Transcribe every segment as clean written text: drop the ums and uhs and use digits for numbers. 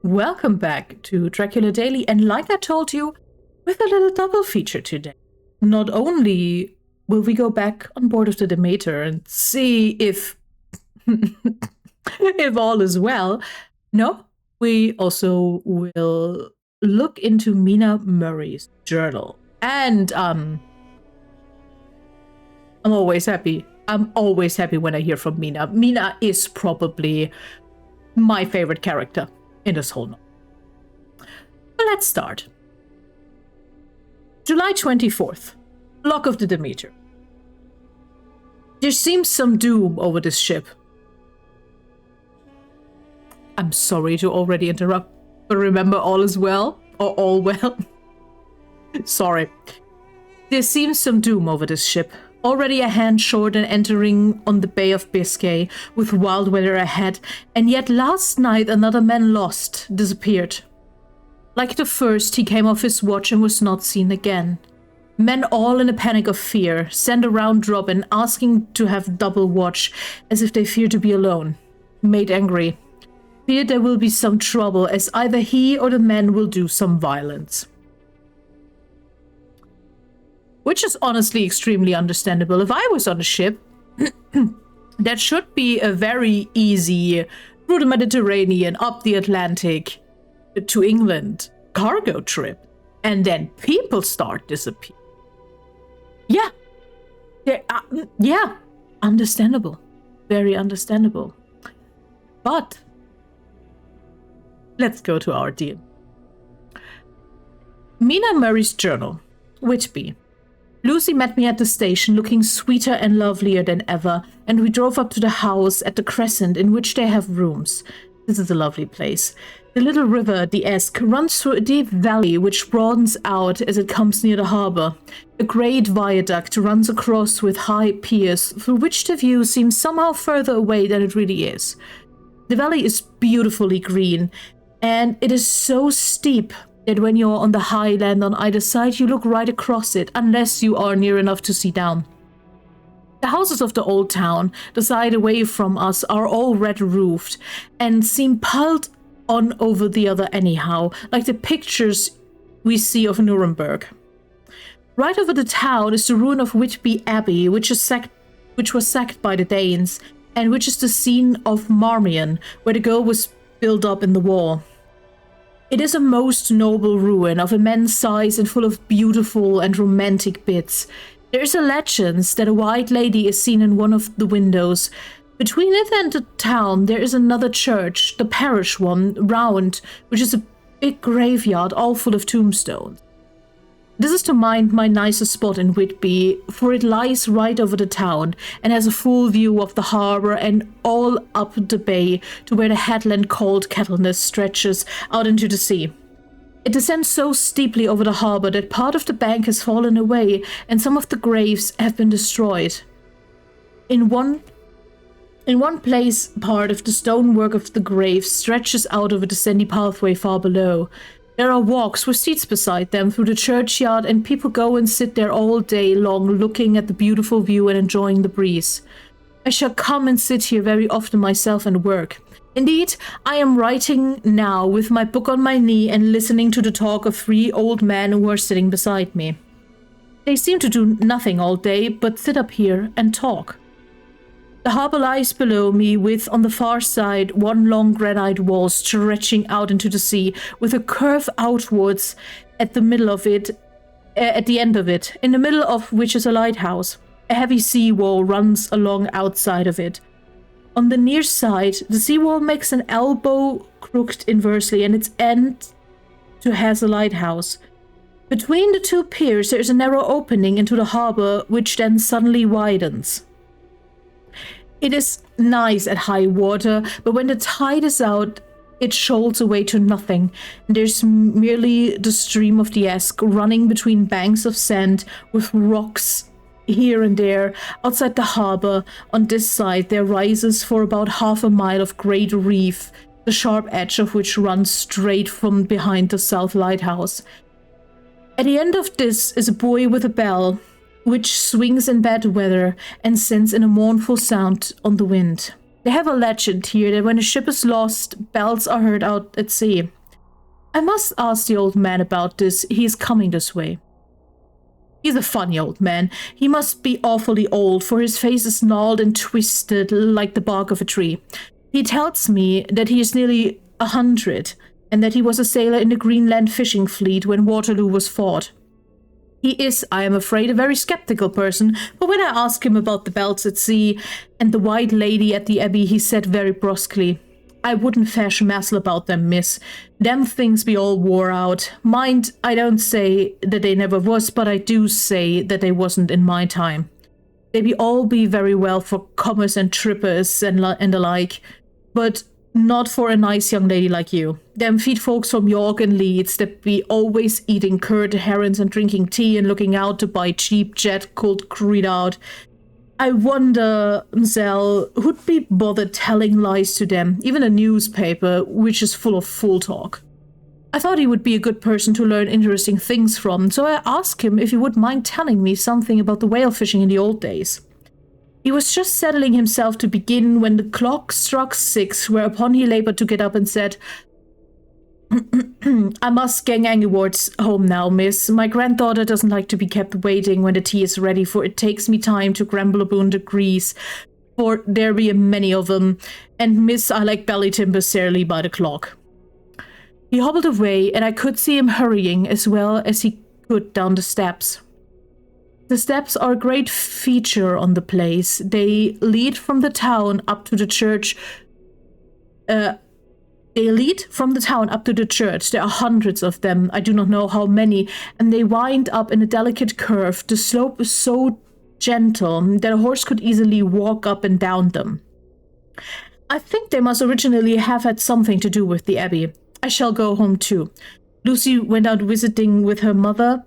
Welcome back to Dracula Daily, and like I told you, with a little double feature today. Not only will we go back on board of the Demeter and see if if all is well, no, we also will look into Mina Murray's journal. And I'm always happy. I'm always happy when I hear from Mina. Mina is probably my favorite character in this whole novel. But let's start. July 24th, Lock of the Demeter. There seems some doom over this ship. I'm sorry to already interrupt, but remember, all is well, or all well. Sorry. There seems some doom over this ship. Already a hand short and entering on the Bay of Biscay, with wild weather ahead, and yet last night another man disappeared. Like the first, he came off his watch and was not seen again. Men all in a panic of fear, send a round robin asking to have double watch, as if they fear to be alone. Made angry. Fear there will be some trouble, as either he or the men will do some violence. Which is honestly extremely understandable. If I was on a ship, that should be a very easy, through the Mediterranean, up the Atlantic, to England, cargo trip. And then people start disappearing. Yeah. Yeah. Understandable. Very understandable. But let's go to our deal. Mina Murray's journal. Whitby. Lucy met me at the station, looking sweeter and lovelier than ever, and we drove up to the house at the Crescent in which they have rooms. This is a lovely place. The little river, the Esk, runs through a deep valley which broadens out as it comes near the harbour. A great viaduct runs across with high piers, through which the view seems somehow further away than it really is. The valley is beautifully green, and it is so steep that when you're on the high land on either side, you look right across it, unless you are near enough to see down. The houses of the old town, the side away from us, are all red-roofed, and seem piled on over the other anyhow, like the pictures we see of Nuremberg. Right over the town is the ruin of Whitby Abbey, which was sacked by the Danes, and which is the scene of Marmion, where the girl was built up in the war. It is a most noble ruin of immense size and full of beautiful and romantic bits. There is a legend that a white lady is seen in one of the windows. Between it and the town there is another church, the parish one, round, which is a big graveyard all full of tombstones. This is to mind my nicest spot in Whitby, for it lies right over the town and has a full view of the harbour and all up the bay to where the headland called Kettleness stretches out into the sea. It descends so steeply over the harbour that part of the bank has fallen away and some of the graves have been destroyed. In one place, part of the stonework of the grave stretches out over the sandy pathway far below. There are walks with seats beside them through the churchyard, and people go and sit there all day long looking at the beautiful view and enjoying the breeze. I shall come and sit here very often myself and work. Indeed, I am writing now with my book on my knee and listening to the talk of 3 old men who are sitting beside me. They seem to do nothing all day but sit up here and talk. The harbour lies below me with, on the far side, one long granite wall stretching out into the sea, with a curve outwards at the end of it, in the middle of which is a lighthouse. A heavy sea wall runs along outside of it. On the near side, the sea wall makes an elbow crooked inversely, and its end has a lighthouse. Between the 2 piers there is a narrow opening into the harbour, which then suddenly widens. It is nice at high water, but when the tide is out, it shoals away to nothing. There's merely the stream of the Esk running between banks of sand with rocks here and there. Outside the harbour, on this side, there rises for about half a mile of great reef, the sharp edge of which runs straight from behind the south lighthouse. At the end of this is a buoy with a bell, which swings in bad weather and sends in a mournful sound on the wind. They have a legend here that when a ship is lost, bells are heard out at sea. I must ask the old man about this. He is coming this way. He's a funny old man. He must be awfully old, for his face is gnarled and twisted like the bark of a tree. He tells me that he is nearly 100, and that he was a sailor in the Greenland fishing fleet when Waterloo was fought. He is, I am afraid, a very skeptical person, but when I asked him about the bells at sea and the White Lady at the Abbey, he said very brusquely, I wouldn't fash massel about them, miss. Them things be all wore out. Mind, I don't say that they never was, but I do say that they wasn't in my time. They be all be very well for commerce and trippers and the like, but not for a nice young lady like you. Them feed folks from York and Leeds that be always eating curd herrings and drinking tea and looking out to buy cheap jet cold creed out. I wonder, Zell, who'd be bothered telling lies to them, even a newspaper, which is full of fool talk. I thought he would be a good person to learn interesting things from, so I asked him if he would mind telling me something about the whale fishing in the old days. He was just settling himself to begin when the clock struck 6, whereupon he labored to get up and said, I must gang Angrywards home now, miss. My granddaughter doesn't like to be kept waiting when the tea is ready, for it takes me time to grumble aboon the grease, for there be a many of them, and miss, I like belly timber sairly by the clock. He hobbled away, and I could see him hurrying as well as he could down the steps. The steps are a great feature on the place. They lead from the town up to the church. There are hundreds of them. I do not know how many. And they wind up in a delicate curve. The slope is so gentle that a horse could easily walk up and down them. I think they must originally have had something to do with the Abbey. I shall go home too. Lucy went out visiting with her mother,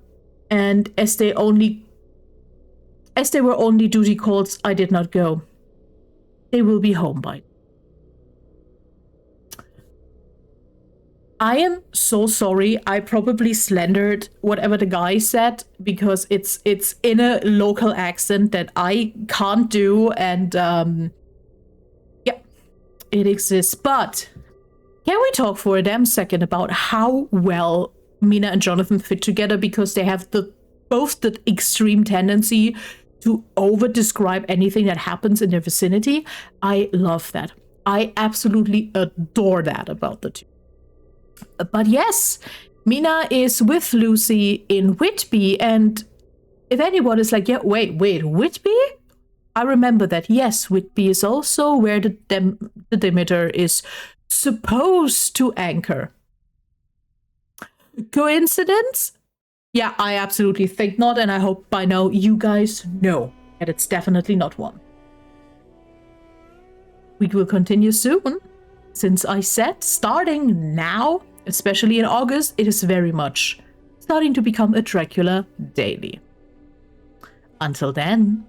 and as they were only duty calls, I did not go. They will be home by. I am so sorry. I probably slandered whatever the guy said because it's in a local accent that I can't do, and yeah, it exists. But can we talk for a damn second about how well Mina and Jonathan fit together, because they have both the extreme tendency to over-describe anything that happens in their vicinity. I love that. I absolutely adore that about the two. But yes, Mina is with Lucy in Whitby, and if anyone is like, yeah, wait, Whitby? I remember that, yes, Whitby is also where the Demeter is supposed to anchor. Coincidence? Yeah, I absolutely think not, and I hope by now you guys know that it's definitely not one. We will continue soon, since I said starting now, especially in August, it is very much starting to become a Dracula daily. Until then.